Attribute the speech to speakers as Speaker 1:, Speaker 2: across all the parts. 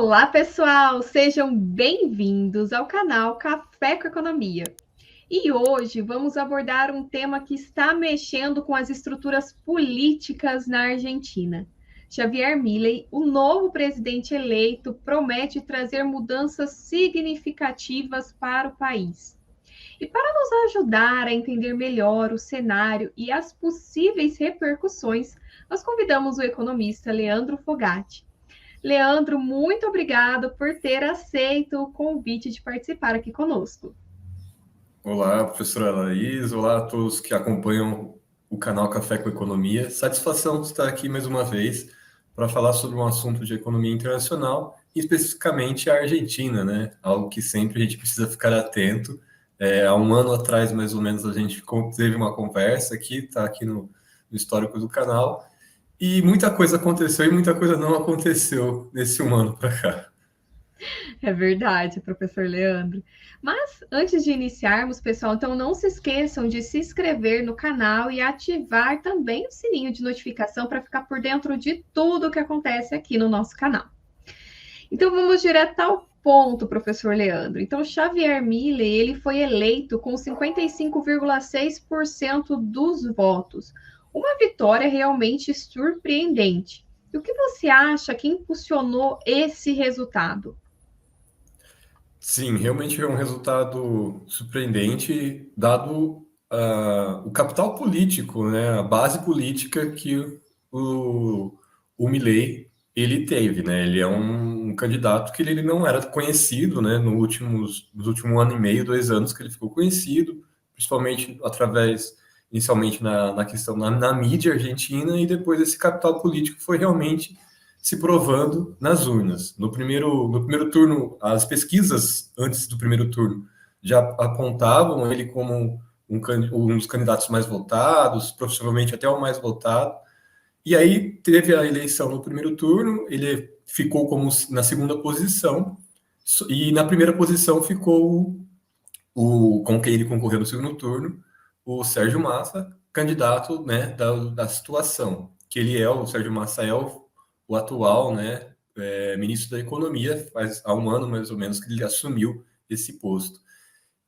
Speaker 1: Olá, pessoal! Sejam bem-vindos ao canal Café com Economia. E hoje vamos abordar um tema que está mexendo com as estruturas políticas na Argentina. Javier Milei, o novo presidente eleito, promete trazer mudanças significativas para o país. E para nos ajudar a entender melhor o cenário e as possíveis repercussões, nós convidamos o economista Leandro Fogatti. Leandro, muito obrigado por ter aceito o convite de participar aqui conosco.
Speaker 2: Olá, professora Laís. Olá a todos que acompanham o canal Café com Economia. Satisfação de estar aqui mais uma vez para falar sobre um assunto de economia internacional, e especificamente a Argentina, né? Algo que sempre a gente precisa ficar atento. Há um ano atrás, mais ou menos, a gente teve uma conversa aqui, está aqui no histórico do canal, e muita coisa aconteceu e muita coisa não aconteceu nesse um ano para cá.
Speaker 1: É verdade, professor Leandro. Mas antes de iniciarmos, pessoal, então não se esqueçam de se inscrever no canal e ativar também o sininho de notificação para ficar por dentro de tudo o que acontece aqui no nosso canal. Então vamos direto ao ponto, professor Leandro. Então, Javier Milei, ele foi eleito com 55,6% dos votos. Uma vitória realmente surpreendente. E o que você acha que impulsionou esse resultado?
Speaker 2: Sim, realmente é um resultado surpreendente, dado o capital político, né, a base política que o Milei ele teve, né? Ele é um candidato que ele não era conhecido, né, nos últimos ano e meio, 2 anos que ele ficou conhecido, principalmente através, inicialmente na questão na mídia argentina, e depois esse capital político foi realmente se provando nas urnas. No primeiro turno, as pesquisas antes do primeiro turno já apontavam ele como um dos candidatos mais votados, provavelmente até o mais votado. E aí teve a eleição no primeiro turno, ele ficou como na segunda posição, e na primeira posição ficou com quem ele concorreu no segundo turno, o Sérgio Massa, candidato, né, da situação, que o Sérgio Massa é o atual, né, ministro da Economia, faz há um ano mais ou menos que ele assumiu esse posto.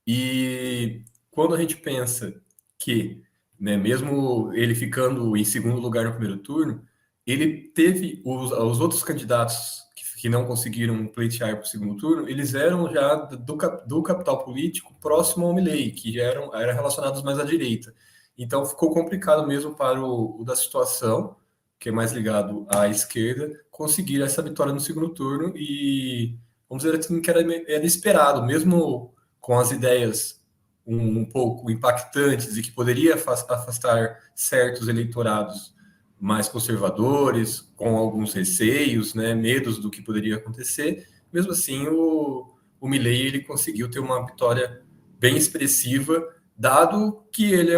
Speaker 2: E quando a gente pensa que, né, mesmo ele ficando em segundo lugar no primeiro turno, ele teve os outros candidatos que não conseguiram pleitear para o segundo turno, eles eram já do capital político próximo ao Milei, que já eram relacionados mais à direita. Então ficou complicado mesmo para o da situação, que é mais ligado à esquerda, conseguir essa vitória no segundo turno, e vamos dizer assim que era esperado, mesmo com as ideias um pouco impactantes e que poderia afastar certos eleitorados mais conservadores, com alguns receios, né, medos do que poderia acontecer. Mesmo assim, o Milei ele conseguiu ter uma vitória bem expressiva, dado que ele é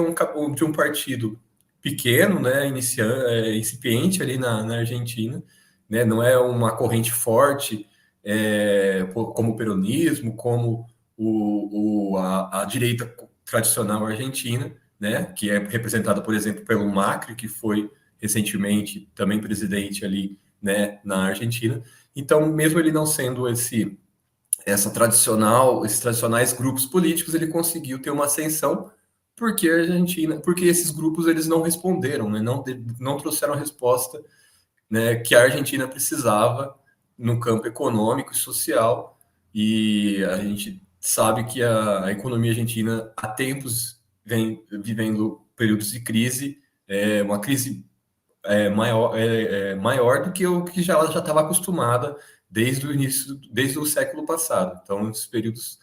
Speaker 2: de um partido pequeno, né, incipiente ali na Argentina, né, não é uma corrente forte, como o peronismo, como a direita tradicional argentina, né, que é representada, por exemplo, pelo Macri, que foi recentemente também presidente ali, né, na Argentina. Então, mesmo ele não sendo esses tradicionais grupos políticos, ele conseguiu ter uma ascensão porque esses grupos eles não responderam, né, não trouxeram a resposta, né, que a Argentina precisava no campo econômico e social. E a gente sabe que a economia argentina há tempos vem vivendo períodos de crise, uma crise maior do que o que ela já estava acostumada desde o início, desde o século passado. Então, esses períodos,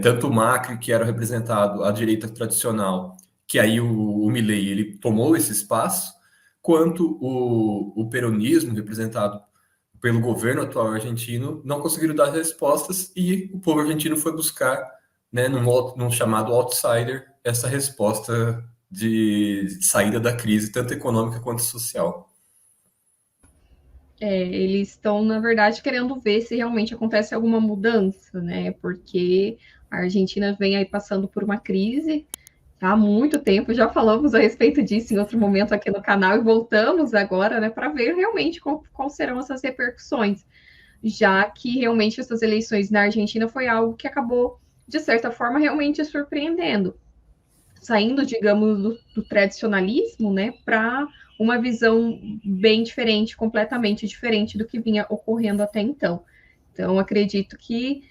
Speaker 2: tanto o Macri, que era representado à direita tradicional, que aí o Milei ele tomou esse espaço, quanto o peronismo, representado pelo governo atual argentino, não conseguiram dar respostas, e o povo argentino foi buscar, né, num chamado outsider, essa resposta de saída da crise, tanto econômica quanto social.
Speaker 1: Eles estão, na verdade, querendo ver se realmente acontece alguma mudança, né? Porque a Argentina vem aí passando por uma crise há muito tempo, já falamos a respeito disso em outro momento aqui no canal e voltamos agora, né, para ver realmente quais serão essas repercussões. já que realmente essas eleições na Argentina foi algo que acabou, de certa forma, realmente surpreendendo, saindo, digamos, do tradicionalismo, né, para uma visão bem diferente, completamente diferente do que vinha ocorrendo até então. Então, acredito que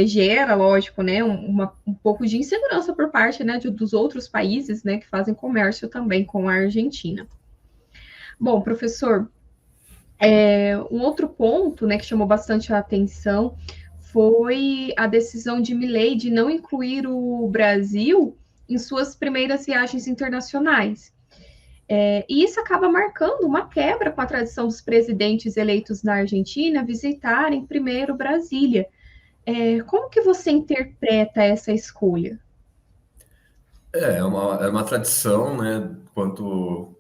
Speaker 1: gera, lógico, né, um pouco de insegurança por parte, né, dos outros países, né, que fazem comércio também com a Argentina. Bom, professor, um outro ponto, né, que chamou bastante a atenção foi a decisão de Milei de não incluir o Brasil em suas primeiras viagens internacionais. E isso acaba marcando uma quebra com a tradição dos presidentes eleitos na Argentina visitarem primeiro Brasília. Como que você interpreta essa escolha?
Speaker 2: É uma tradição, né, quanto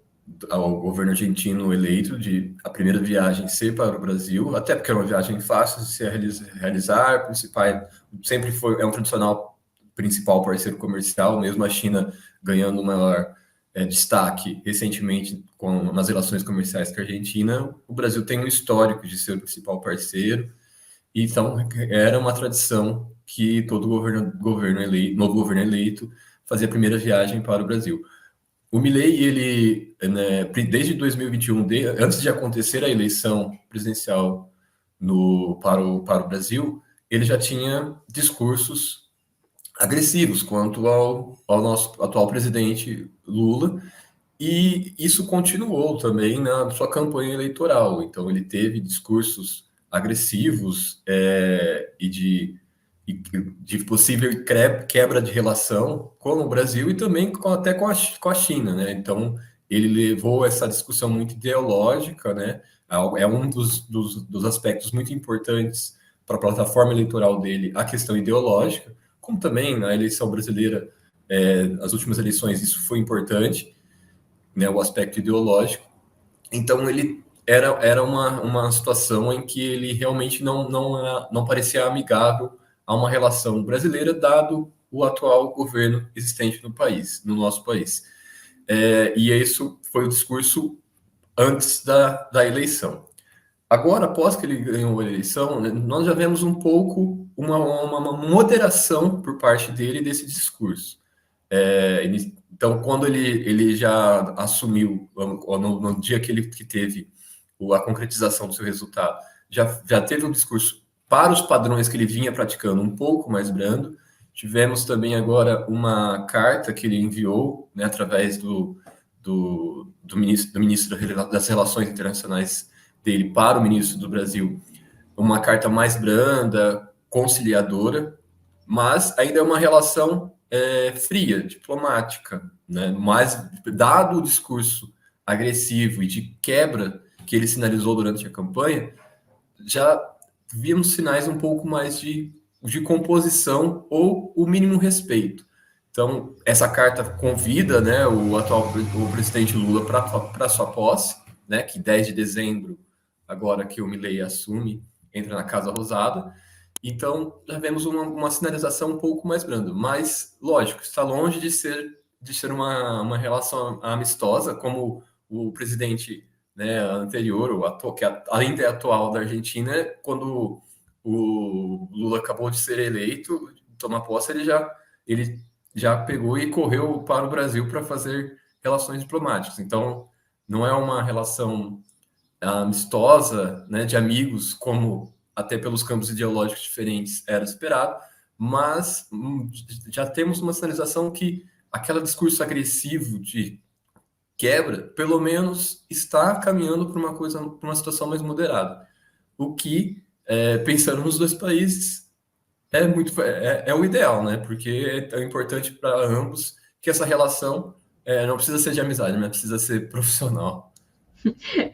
Speaker 2: ao governo argentino eleito, de a primeira viagem ser para o Brasil, até porque é uma viagem fácil de se realizar, sempre foi, é um tradicional principal parceiro comercial, mesmo a China ganhando maior destaque recentemente nas relações comerciais com a Argentina, o Brasil tem um histórico de ser o principal parceiro, então era uma tradição que todo novo governo eleito fazia a primeira viagem para o Brasil. O Milei, ele, né, desde 2021, antes de acontecer a eleição presidencial para o Brasil, ele já tinha discursos agressivos quanto ao nosso atual presidente Lula, e isso continuou também na sua campanha eleitoral. Então, ele teve discursos agressivos e de possível quebra de relação com o Brasil e também até com a China, né? Então, ele levou essa discussão muito ideológica, né? É um dos aspectos muito importantes para a plataforma eleitoral dele, a questão ideológica, como também na eleição brasileira, as últimas eleições, isso foi importante, né? O aspecto ideológico. Então, ele era uma situação em que ele realmente não parecia amigável a uma relação brasileira, dado o atual governo existente no nosso país. E isso foi o discurso antes da eleição. Agora, após que ele ganhou a eleição, né, nós já vemos um pouco uma moderação por parte dele desse discurso. Então, quando ele já assumiu, no dia que teve a concretização do seu resultado, já teve um discurso para os padrões que ele vinha praticando um pouco mais brando. Tivemos também agora uma carta que ele enviou, né, através do ministro das Relações Internacionais dele para o ministro do Brasil, uma carta mais branda, conciliadora, mas ainda é uma relação fria, diplomática, né? Mas, dado o discurso agressivo e de quebra que ele sinalizou durante a campanha, já vimos sinais um pouco mais de composição ou o mínimo respeito. Então, essa carta convida, né, o presidente Lula para sua posse, né, que 10 de dezembro, agora que o Milei assume, entra na Casa Rosada. Então, já vemos uma sinalização um pouco mais branda, mas, lógico, está longe de ser uma relação amistosa, como o presidente, né, anterior, que ainda é atual da Argentina, quando o Lula acabou de ser eleito, tomar posse, ele já pegou e correu para o Brasil para fazer relações diplomáticas. Então, não é uma relação amistosa, né, de amigos, como até pelos campos ideológicos diferentes era esperado, mas já temos uma sinalização que aquele discurso agressivo de quebra, pelo menos está caminhando para uma situação mais moderada. O que, pensando nos dois países, é o ideal, né? Porque é importante para ambos que essa relação não precisa ser de amizade, mas precisa ser profissional.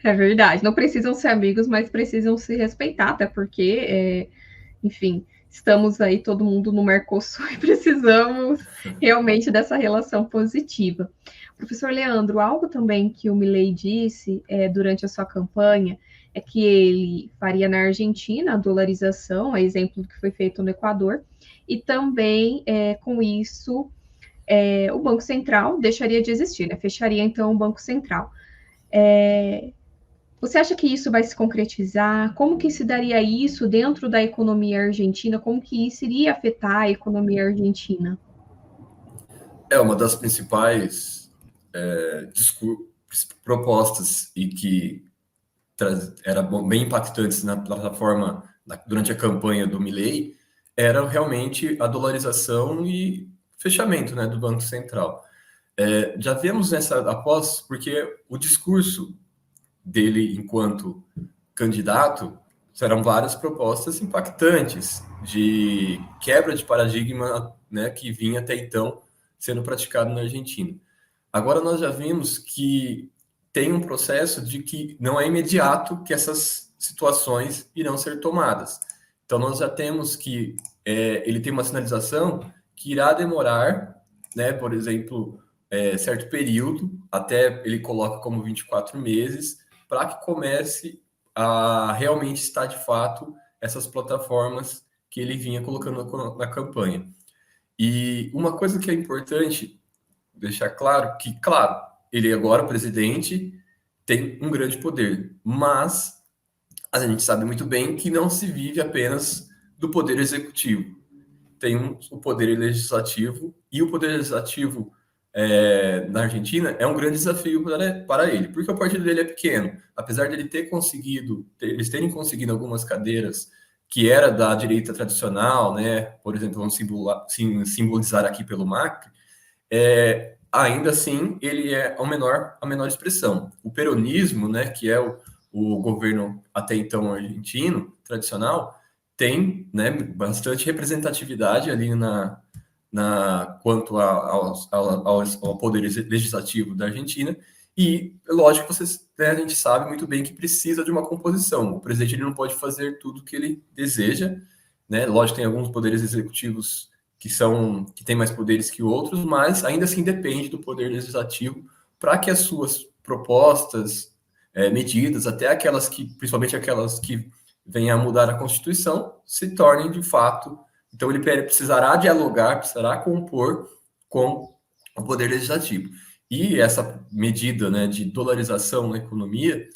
Speaker 1: É verdade, não precisam ser amigos, mas precisam se respeitar, até porque, enfim, estamos aí todo mundo no Mercosul e precisamos realmente dessa relação positiva. Professor Leandro, algo também que o Milei disse durante a sua campanha é que ele faria na Argentina a dolarização, a exemplo do que foi feito no Equador, e também, com isso, o Banco Central deixaria de existir, né? Fecharia, então, o Banco Central. Você acha que isso vai se concretizar? Como que se daria isso dentro da economia argentina? Como que isso iria afetar a economia argentina?
Speaker 2: É uma das principais propostas e que era bem impactantes na plataforma durante a campanha do Milei, era realmente a dolarização e fechamento, né, do Banco Central. Já vemos após, porque o discurso dele enquanto candidato serão várias propostas impactantes de quebra de paradigma, né, que vinha até então sendo praticado na Argentina. Agora nós já vimos que tem um processo de que não é imediato que essas situações irão ser tomadas. Então nós já temos que ele tem uma sinalização que irá demorar, né, por exemplo, certo período, até ele coloca como 24 meses, para que comece a realmente estar de fato essas plataformas que ele vinha colocando na campanha. E uma coisa que é importante deixar claro que, claro, ele agora, presidente, tem um grande poder, mas a gente sabe muito bem que não se vive apenas do poder executivo. Tem o poder legislativo, e o poder legislativo na Argentina é um grande desafio para ele, porque o partido dele é pequeno. Apesar de ele ter conseguido, eles terem conseguido algumas cadeiras que era da direita tradicional, né? Por exemplo, vamos simbolizar aqui pelo Macri, ainda assim ele é a menor expressão. O peronismo, né, que é o governo até então argentino, tradicional, tem, né, bastante representatividade ali quanto ao poder legislativo da Argentina, e lógico que né, a gente sabe muito bem que precisa de uma composição. O presidente ele não pode fazer tudo o que ele deseja, né? Lógico que tem alguns poderes executivos que têm mais poderes que outros, mas ainda assim depende do poder legislativo para que as suas propostas, medidas, até aquelas principalmente aquelas que venham a mudar a Constituição, se tornem de fato. Então ele precisará dialogar, precisará compor com o poder legislativo. E essa medida, né, de dolarização na economia,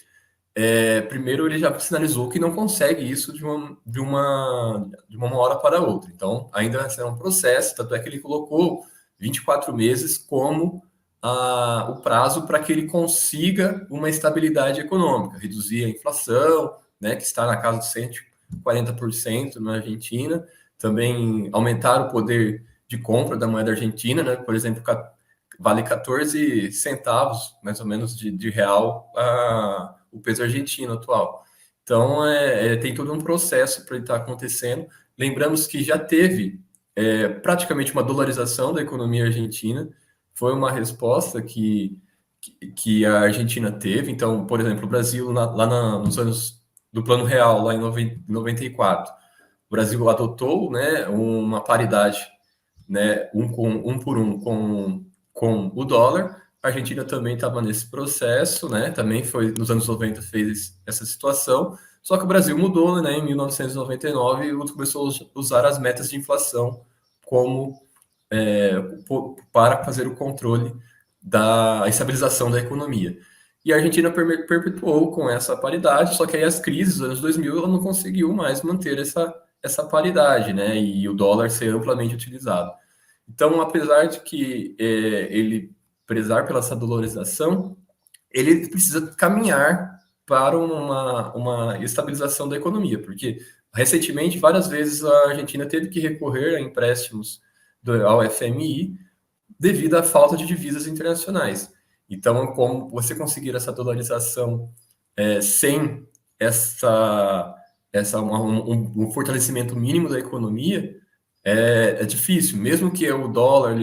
Speaker 2: primeiro ele já sinalizou que não consegue isso de uma hora para outra. Então, ainda vai ser um processo, tanto é que ele colocou 24 meses como o prazo para que ele consiga uma estabilidade econômica, reduzir a inflação, né, que está na casa de 140% na Argentina, também aumentar o poder de compra da moeda argentina, né, por exemplo, vale 14 centavos, mais ou menos, de real o peso argentino atual. Então, tem todo um processo para ele estar acontecendo. Lembramos que já teve praticamente uma dolarização da economia argentina, foi uma resposta que a Argentina teve. Então, por exemplo, o Brasil, nos anos do Plano Real, lá em 94, o Brasil adotou, né, uma paridade, né, um por um com o dólar. A Argentina também estava nesse processo, né? Também foi nos anos 90 fez essa situação. Só que o Brasil mudou, né? Em 1999 e começou a usar as metas de inflação como para fazer o controle da estabilização da economia. E a Argentina perpetuou com essa paridade, só que aí as crises dos anos 2000 ela não conseguiu mais manter essa paridade, né? E o dólar ser amplamente utilizado. Então, apesar de que ele prezar pela essa dolarização, ele precisa caminhar para uma estabilização da economia, porque recentemente, várias vezes, a Argentina teve que recorrer a empréstimos ao FMI devido à falta de divisas internacionais. Então, como você conseguir essa dolarização sem um fortalecimento mínimo da economia, é difícil, mesmo que o dólar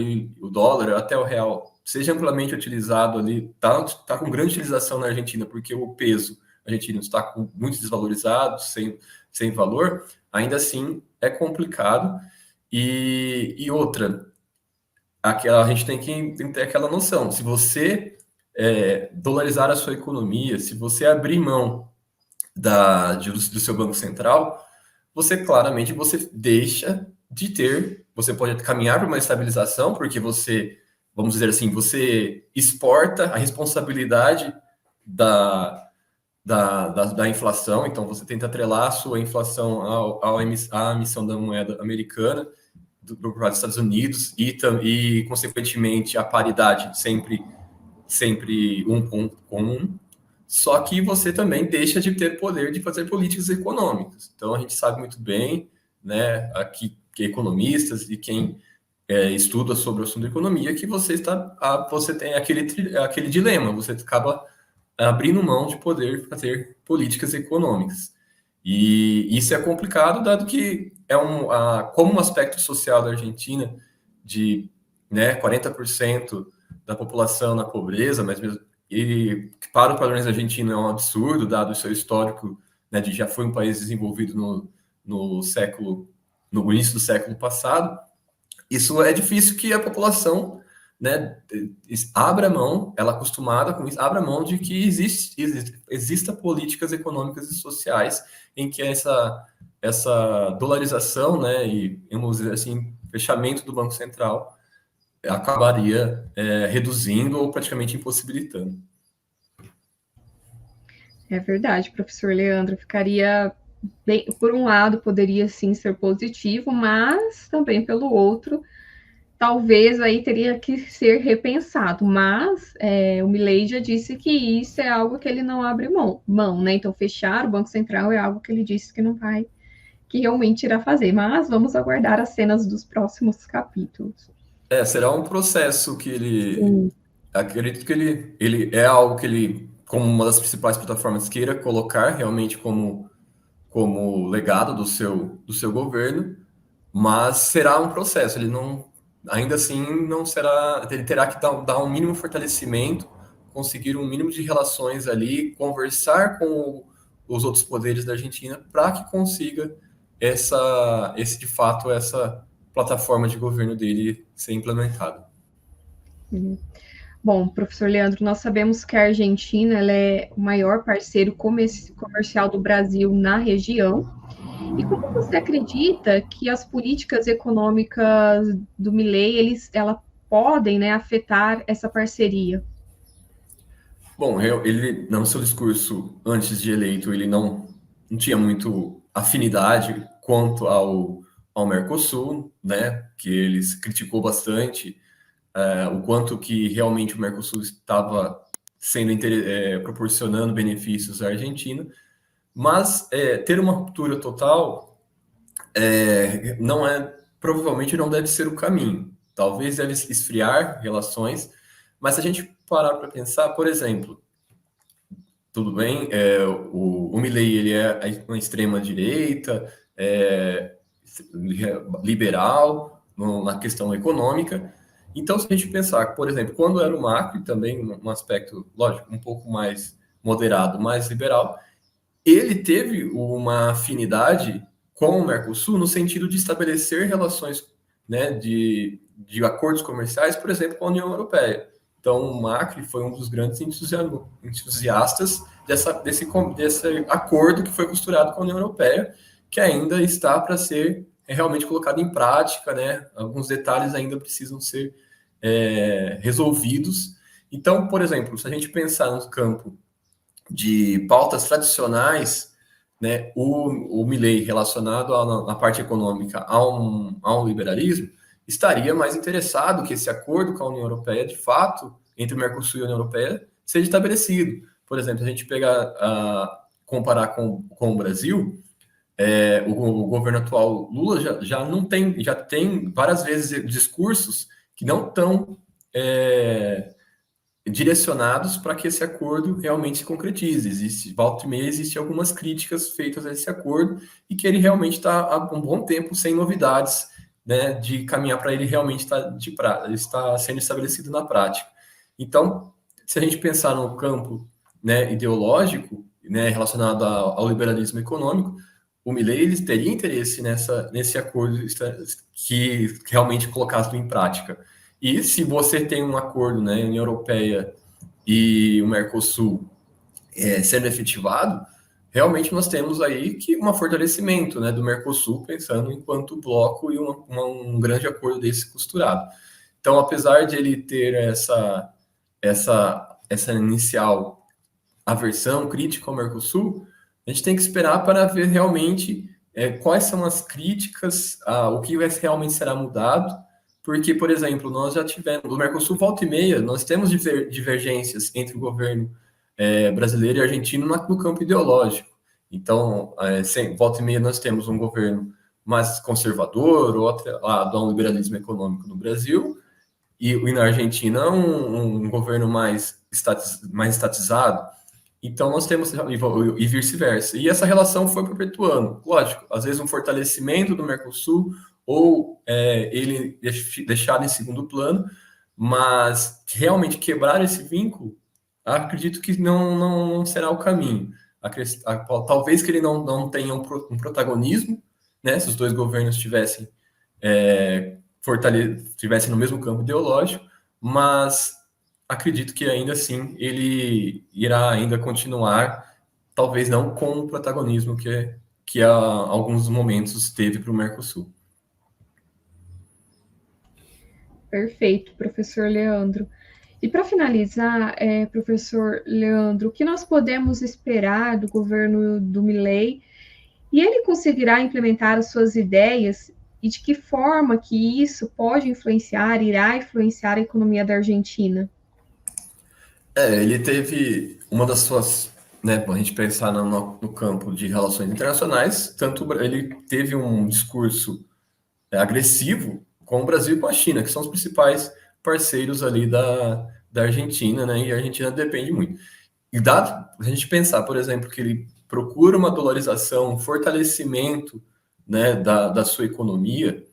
Speaker 2: até o real seja amplamente utilizado ali, tá com grande utilização na Argentina, porque o peso argentino está muito desvalorizado, sem valor, ainda assim é complicado. E outra, a gente tem que ter aquela noção, se você dolarizar a sua economia, se você abrir mão do seu Banco Central, você deixa de você pode caminhar para uma estabilização, porque você, vamos dizer assim, você exporta a responsabilidade da inflação, então você tenta atrelar a sua inflação à emissão da moeda americana por parte dos Estados Unidos e, consequentemente, a paridade sempre um com um, só que você também deixa de ter poder de fazer políticas econômicas. Então, a gente sabe muito bem, né, aqui, que economistas e quem estuda sobre o assunto da economia, que você tem aquele dilema, você acaba abrindo mão de poder fazer políticas econômicas. E isso é complicado, dado que como um aspecto social da Argentina, de, né, 40% da população na pobreza, mas mesmo, e para os padrões argentinos é um absurdo, dado o seu histórico, né, de já foi um país desenvolvido no início do século passado. Isso é difícil que a população, né, abra mão, ela é acostumada com isso, abra mão de que exista políticas econômicas e sociais em que essa dolarização, né, e, vamos dizer assim, fechamento do Banco Central acabaria reduzindo ou praticamente impossibilitando.
Speaker 1: É verdade, professor Leandro, ficaria bem, por um lado, poderia sim ser positivo, mas também pelo outro, talvez aí teria que ser repensado. Mas o Milei já disse que isso é algo que ele não abre mão, né? Então, fechar o Banco Central é algo que ele disse que não vai, que realmente irá fazer. Mas vamos aguardar as cenas dos próximos capítulos.
Speaker 2: Será um processo que
Speaker 1: Sim.
Speaker 2: acredito que ele é algo que ele, como uma das principais plataformas, queira colocar realmente como legado do seu governo, mas será um processo, ainda assim não será, ele terá que dar um mínimo fortalecimento, conseguir um mínimo de relações ali, conversar com os outros poderes da Argentina para que consiga de fato, essa plataforma de governo dele ser implementada.
Speaker 1: Bom, professor Leandro, nós sabemos que a Argentina ela é o maior parceiro comercial do Brasil na região. E como você acredita que as políticas econômicas do Milei, ela podem, né, afetar essa parceria?
Speaker 2: Bom, ele, no seu discurso antes de eleito, ele não tinha muito afinidade quanto ao Mercosul, né, que ele criticou bastante o quanto que realmente o Mercosul estava proporcionando benefícios à Argentina, mas ter uma ruptura total provavelmente não deve ser o caminho. Talvez deve esfriar relações, mas se a gente parar para pensar, por exemplo, tudo bem, o Milei ele é uma extrema direita, liberal na questão econômica. Então, se a gente pensar, por exemplo, quando era o Macri, também um aspecto, lógico, um pouco mais moderado, mais liberal, ele teve uma afinidade com o Mercosul no sentido de estabelecer relações, né, de acordos comerciais, por exemplo, com a União Europeia. Então, o Macri foi um dos grandes entusiastas desse acordo que foi costurado com a União Europeia, que ainda está para ser realmente colocado em prática, né? Alguns detalhes ainda precisam ser resolvidos. Então, por exemplo, se a gente pensar no campo de pautas tradicionais, né, o Milei relacionado na parte econômica a um liberalismo, estaria mais interessado que esse acordo com a União Europeia, de fato, entre o Mercosul e a União Europeia, seja estabelecido. Por exemplo, se a gente comparar com o Brasil, o governo atual Lula já tem várias vezes discursos que não estão direcionados para que esse acordo realmente se concretize. Volta e meia, existem algumas críticas feitas a esse acordo e que ele realmente está há um bom tempo sem novidades, né, de caminhar para ele realmente está sendo estabelecido na prática. Então, se a gente pensar no campo, né, ideológico, né, relacionado ao liberalismo econômico, o Milei ele teria interesse nesse acordo que realmente colocasse em prática. E se você tem um acordo, né, União Europeia e o Mercosul sendo efetivado, realmente nós temos aí um fortalecimento, né, do Mercosul, pensando enquanto bloco e um grande acordo desse costurado. Então, apesar de ele ter essa inicial aversão crítica ao Mercosul, a gente tem que esperar para ver realmente quais são as críticas, o que realmente será mudado, porque, por exemplo, nós já tivemos, no Mercosul, volta e meia, nós temos divergências entre o governo brasileiro e argentino no campo ideológico. Então, volta e meia, nós temos um governo mais conservador, outro lado, um liberalismo econômico no Brasil, e na Argentina um governo mais estatizado. Então nós temos, e vice-versa. E essa relação foi perpetuando. Lógico, às vezes um fortalecimento do Mercosul, ou ele deixado em segundo plano, mas realmente quebrar esse vínculo, acredito que não será o caminho. Talvez que ele não tenha um protagonismo, né, se os dois governos tivessem estivessem no mesmo campo ideológico, mas acredito que ainda assim ele irá ainda continuar, talvez não com o protagonismo que há alguns momentos teve para o Mercosul.
Speaker 1: Perfeito, professor Leandro. E para finalizar, professor Leandro, o que nós podemos esperar do governo do Milei? E ele conseguirá implementar as suas ideias e de que forma que isso pode influenciar, irá influenciar a economia da Argentina?
Speaker 2: Ele teve uma das suas, né, para a gente pensar no campo de relações internacionais, tanto ele teve um discurso agressivo com o Brasil e com a China, que são os principais parceiros ali da Argentina, né, e a Argentina depende muito. E dado a gente pensar, por exemplo, que ele procura uma dolarização, um fortalecimento, né, da sua economia,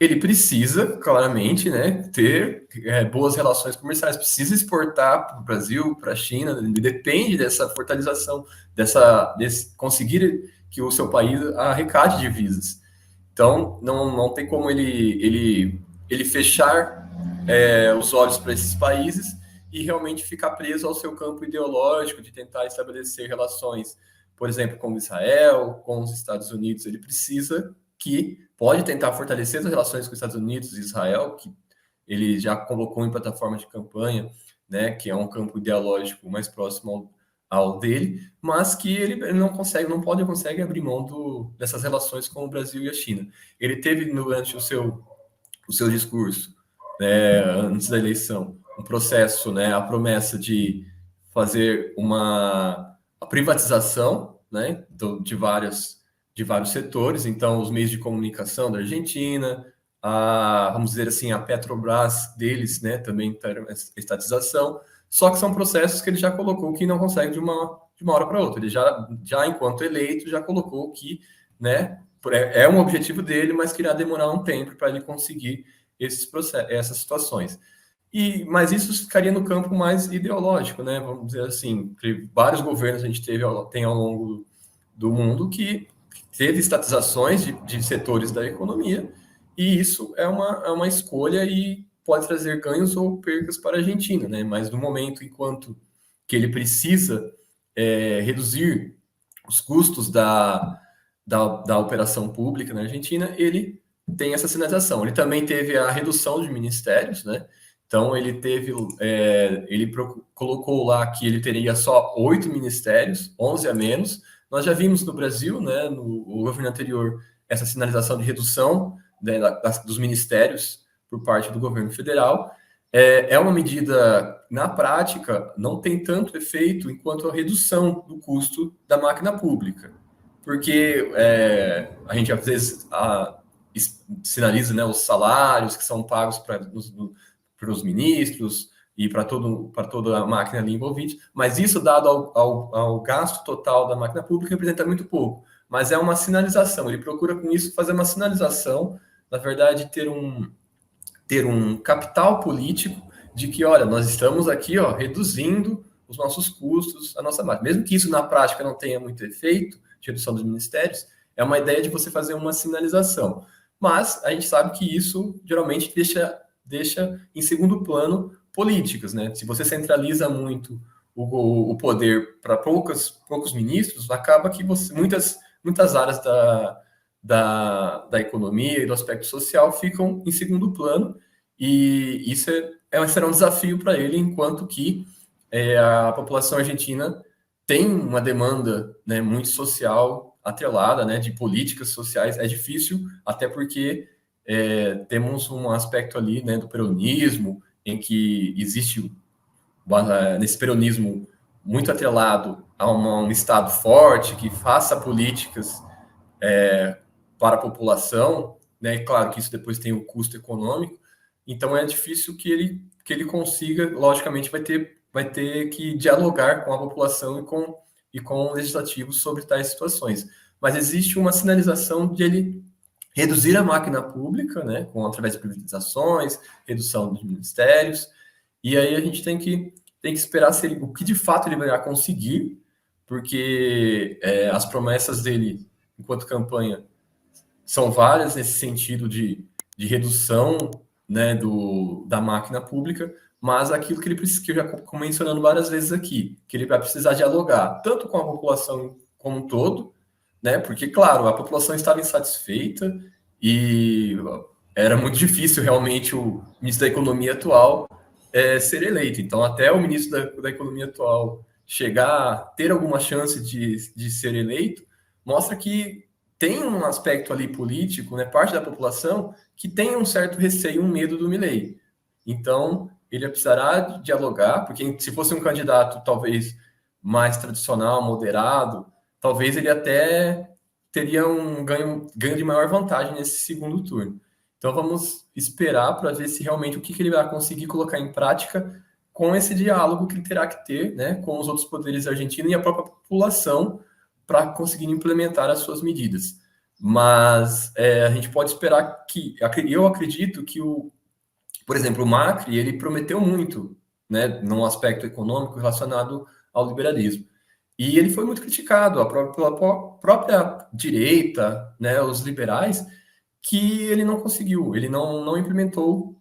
Speaker 2: ele precisa, claramente, né, ter boas relações comerciais, precisa exportar para o Brasil, para a China, ele depende dessa fortalização, conseguir que o seu país arrecade divisas. Então, não tem como ele fechar os olhos para esses países e realmente ficar preso ao seu campo ideológico de tentar estabelecer relações, por exemplo, com Israel, com os Estados Unidos. Ele pode tentar fortalecer as relações com os Estados Unidos e Israel, que ele já colocou em plataforma de campanha, né, que é um campo ideológico mais próximo ao dele, mas que ele não consegue abrir mão dessas relações com o Brasil e a China. Ele teve durante o seu discurso, né, antes da eleição, um processo, né, a promessa de fazer uma privatização, né, de vários setores. Então, os meios de comunicação da Argentina, vamos dizer assim, a Petrobras deles, né, também terá estatização. Só que são processos que ele já colocou que não consegue de uma hora para outra. Ele já enquanto eleito, já colocou que, né, é um objetivo dele, mas que irá demorar um tempo para ele conseguir essas situações. Mas isso ficaria no campo mais ideológico, né? Vamos dizer assim, vários governos a gente tem ao longo do mundo que teve estatizações de setores da economia, e isso é uma escolha e pode trazer ganhos ou percas para a Argentina, né? Mas no momento enquanto que ele precisa reduzir os custos da operação pública na Argentina, ele tem essa sinalização. Ele também teve a redução de ministérios, né? Então ele colocou lá que ele teria só 8 ministérios, 11 a menos. Nós já vimos no Brasil, né, no governo anterior, essa sinalização de redução, né, dos ministérios por parte do governo federal. É uma medida, na prática, não tem tanto efeito enquanto a redução do custo da máquina pública, porque a gente às vezes sinaliza, né, os salários que são pagos para os ministros e para toda a máquina ali envolvida, mas isso, dado ao gasto total da máquina pública, representa muito pouco. Mas é uma sinalização, ele procura com isso fazer uma sinalização, na verdade, ter um capital político de que, olha, nós estamos aqui, ó, reduzindo os nossos custos, a nossa máquina. Mesmo que isso na prática não tenha muito efeito de redução dos ministérios, é uma ideia de você fazer uma sinalização. Mas a gente sabe que isso geralmente deixa em segundo plano políticas, né? Se você centraliza muito o poder para poucos ministros, acaba que muitas áreas da economia e do aspecto social ficam em segundo plano, e isso será um desafio para ele, enquanto que a população argentina tem uma demanda, né, muito social atrelada, né, de políticas sociais. É difícil, até porque temos um aspecto ali, né, do peronismo, em que existe nesse peronismo muito atrelado a um Estado forte que faça políticas para a população, né? E claro que isso depois tem o custo econômico, então é difícil que ele consiga, logicamente vai ter que dialogar com a população e com o legislativo sobre tais situações. Mas existe uma sinalização de ele reduzir a máquina pública, né, através de privatizações, redução de ministérios, e aí a gente tem que esperar o que de fato ele vai conseguir, porque as promessas dele, enquanto campanha, são várias nesse sentido de redução, né, da máquina pública, mas aquilo que ele precisa, que eu já estou mencionando várias vezes aqui, que ele vai precisar dialogar tanto com a população como um todo, né, porque, claro, a população estava insatisfeita e era muito difícil realmente o ministro da Economia atual ser eleito. Então, até o ministro da Economia atual chegar a ter alguma chance de ser eleito, mostra que tem um aspecto ali político, né, parte da população, que tem um certo receio, um medo do Milei. Então, ele precisará dialogar, porque se fosse um candidato talvez mais tradicional, moderado, talvez ele até teria um ganho de maior vantagem nesse segundo turno. Então, vamos esperar para ver se realmente o que ele vai conseguir colocar em prática com esse diálogo que ele terá que ter, né, com os outros poderes argentinos e a própria população, para conseguir implementar as suas medidas. Mas a gente pode esperar que... Eu acredito que, por exemplo, o Macri, ele prometeu muito, né, num aspecto econômico relacionado ao liberalismo. E ele foi muito criticado pela própria direita, né, os liberais, que ele não conseguiu, ele não implementou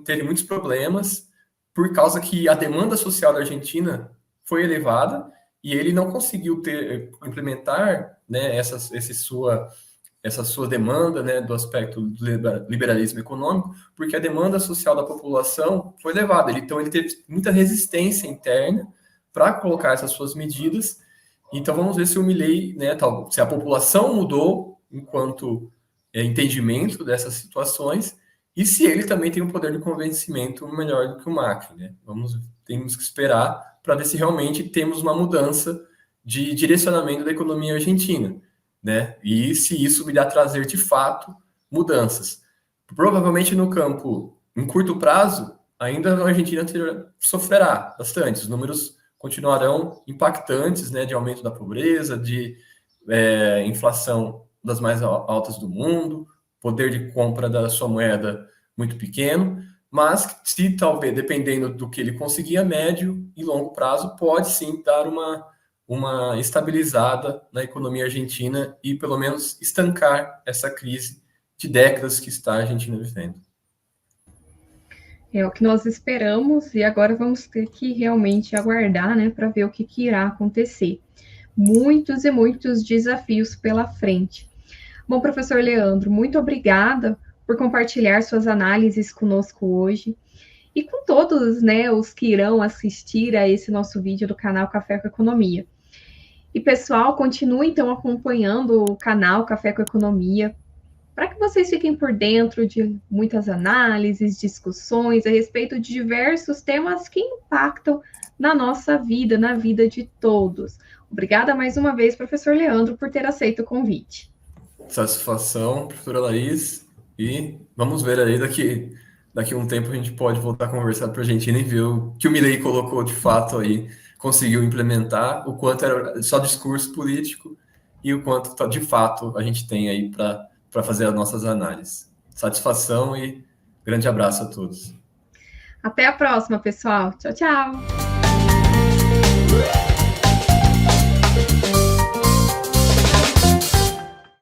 Speaker 2: teve muitos problemas, por causa que a demanda social da Argentina foi elevada, e ele não conseguiu implementar, né, essa sua demanda, né, do aspecto do liberalismo econômico, porque a demanda social da população foi elevada. Então, ele teve muita resistência interna para colocar essas suas medidas. Então, vamos ver se o Milei, né, se a população mudou enquanto entendimento dessas situações, e se ele também tem um poder de convencimento melhor do que o Macri, né? Temos que esperar para ver se realmente temos uma mudança de direcionamento da economia argentina, né? E se isso irá trazer de fato mudanças. Provavelmente no campo, em curto prazo, ainda a Argentina sofrerá bastante. Os números continuarão impactantes, né, de aumento da pobreza, de inflação das mais altas do mundo, poder de compra da sua moeda muito pequeno, mas se talvez, dependendo do que ele conseguir a médio e longo prazo, pode sim dar uma estabilizada na economia argentina e pelo menos estancar essa crise de décadas que está a Argentina vivendo.
Speaker 1: É o que nós esperamos e agora vamos ter que realmente aguardar, né, para ver o que irá acontecer. Muitos e muitos desafios pela frente. Bom, professor Leandro, muito obrigada por compartilhar suas análises conosco hoje e com todos, né, os que irão assistir a esse nosso vídeo do canal Café com Economia. E, pessoal, continue, então, acompanhando o canal Café com Economia, para que vocês fiquem por dentro de muitas análises, discussões a respeito de diversos temas que impactam na nossa vida, na vida de todos. Obrigada mais uma vez, professor Leandro, por ter aceito o convite.
Speaker 2: Satisfação, professora Laís, e vamos ver aí daqui a um tempo a gente pode voltar a conversar para a Argentina e ver o que o Milei colocou de fato aí, conseguiu implementar, o quanto era só discurso político e o quanto de fato a gente tem aí para fazer as nossas análises. Satisfação e grande abraço a todos.
Speaker 1: Até a próxima, pessoal. Tchau, tchau.